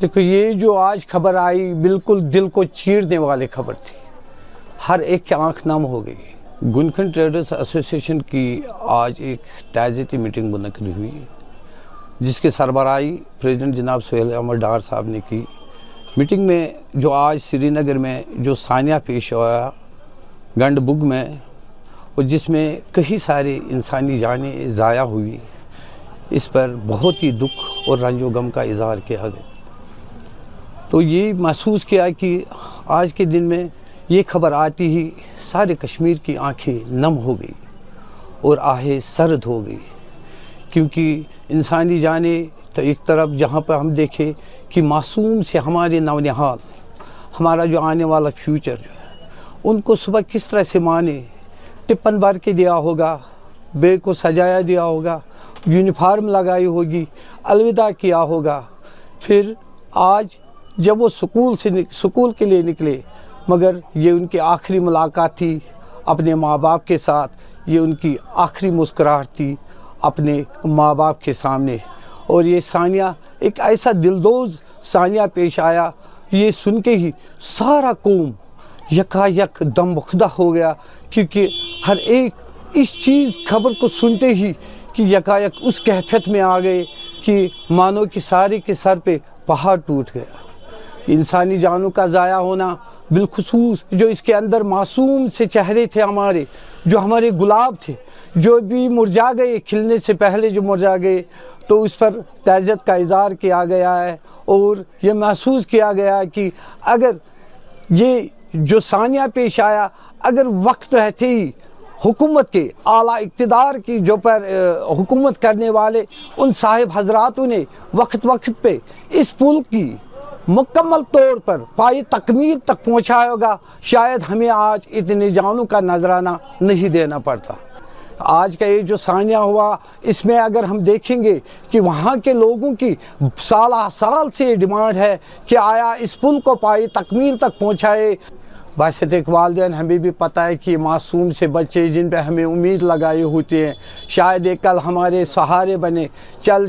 دیکھو یہ جو آج خبر آئی بالکل دل کو چیرنے والی خبر تھی، ہر ایک کی آنکھ نم ہو گئی۔ گنکھن ٹریڈرز ایسوسی ایشن کی آج ایک تعزیتی میٹنگ منعقد ہوئی جس کے سربراہی پریزیڈنٹ جناب سہیل احمد ڈار صاحب نے کی۔ میٹنگ میں جو آج سری نگر میں جو سانحہ پیش ہوا گنڈ بگ میں، اور جس میں کئی سارے انسانی جانیں ضائع ہوئی، اس پر بہت ہی دکھ اور رنج و غم کا اظہار کیا گیا۔ تو یہ محسوس کیا کہ آج کے دن میں یہ خبر آتی ہی سارے کشمیر کی آنکھیں نم ہو گئی اور آہیں سرد ہو گئی، کیونکہ انسانی جانیں تو ایک طرف جہاں پہ ہم دیکھیں کہ معصوم سے ہمارے نونہال، ہمارا جو آنے والا فیوچر جو ہے، ان کو صبح کس طرح سے ماں نے ٹپن بھر کے دیا ہوگا، بیگ کو سجایا دیا ہوگا، یونیفارم لگائی ہوگی، الوداع کیا ہوگا، پھر آج جب وہ سکول کے لیے نکلے، مگر یہ ان کی آخری ملاقات تھی اپنے ماں باپ کے ساتھ، یہ ان کی آخری مسکراہٹ تھی اپنے ماں باپ کے سامنے، اور یہ سانحہ ایک ایسا دلدوز سانحہ پیش آیا، یہ سن کے ہی سارا قوم یکا یک دم بخدا ہو گیا، کیونکہ ہر ایک اس چیز خبر کو سنتے ہی کہ یکا یک اس کیفیت میں آ گئے کہ مانو کہ سارے کے سر پہ پہاڑ ٹوٹ گیا۔ انسانی جانوں کا ضائع ہونا، بالخصوص جو اس کے اندر معصوم سے چہرے تھے ہمارے، جو ہمارے گلاب تھے، جو بھی مرجھا گئے، کھلنے سے پہلے جو مرجھا گئے، تو اس پر تعزیت کا اظہار کیا گیا ہے، اور یہ محسوس کیا گیا کہ اگر یہ جو سانحہ پیش آیا، اگر وقت رہتے ہی حکومت کے اعلیٰ اقتدار کی جو پر حکومت کرنے والے ان صاحب حضراتوں نے وقت پہ اس پل کی مکمل طور پر پائی تکمیل تک پہنچایا ہوگا، شاید ہمیں آج اتنے جانوں کا نذرانہ نہیں دینا پڑتا۔ آج کا یہ جو سانحہ ہوا، اس میں اگر ہم دیکھیں گے کہ وہاں کے لوگوں کی سال سے ڈیمانڈ ہے کہ آیا اس پل کو پائی تکمیل تک پہنچائے۔ بحثیت ایک والدین ہمیں بھی پتہ ہے کہ معصوم سے بچے جن پہ ہمیں امید لگائی ہوتی ہیں، شاید ایک کل ہمارے سہارے بنے،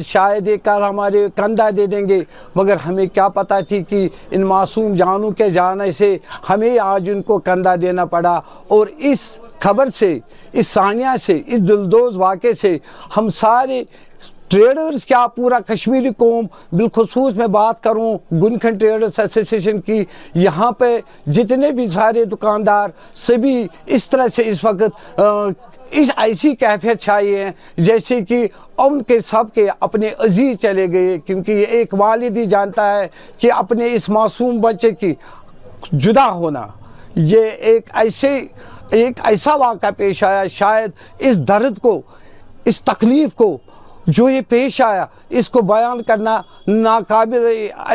شاید ایک کل ہمارے کندھا دے دیں گے، مگر ہمیں کیا پتہ تھی کہ ان معصوم جانوں کے جانے سے ہمیں آج ان کو کندھا دینا پڑا۔ اور اس خبر سے، اس سانحہ سے، اس دلدوز واقعے سے ہم سارے ٹریڈرز کیا پورا کشمیری قوم، بالخصوص میں بات کروں گنکھن ٹریڈرز ایسوسی ایشن کی، یہاں پہ جتنے بھی سارے دکاندار سبھی اس طرح سے اس وقت اس ایسی کیفیت چھائی ہے جیسے کہ ان کے سب کے اپنے عزیز چلے گئے، کیونکہ یہ ایک والد ہی جانتا ہے کہ اپنے اس معصوم بچے کی جدا ہونا، یہ ایک ایسا واقعہ پیش آیا، شاید اس درد کو، اس تکلیف کو جو یہ پیش آیا، اس کو بیان کرنا ناقابل،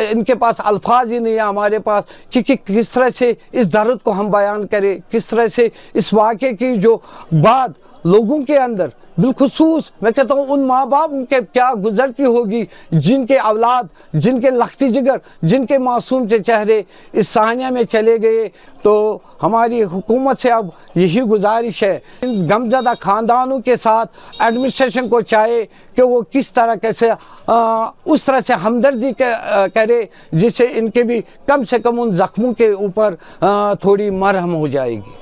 ان کے پاس الفاظ ہی نہیں ہیں ہمارے پاس کہ کس طرح سے اس درد کو ہم بیان کریں، کس طرح سے اس واقعے کی جو بعد لوگوں کے اندر، بالخصوص میں کہتا ہوں ان ماں باپ ان کے کیا گزرتی ہوگی جن کے اولاد، جن کے لختی جگر، جن کے معصوم سے چہرے اس سانحہ میں چلے گئے۔ تو ہماری حکومت سے اب یہی گزارش ہے، ان غمزدہ خاندانوں کے ساتھ ایڈمنسٹریشن کو چاہے کہ وہ کس طرح کیسے اس طرح سے ہمدردی کرے جس سے ان کے بھی کم سے کم ان زخموں کے اوپر تھوڑی مرہم ہو جائے گی۔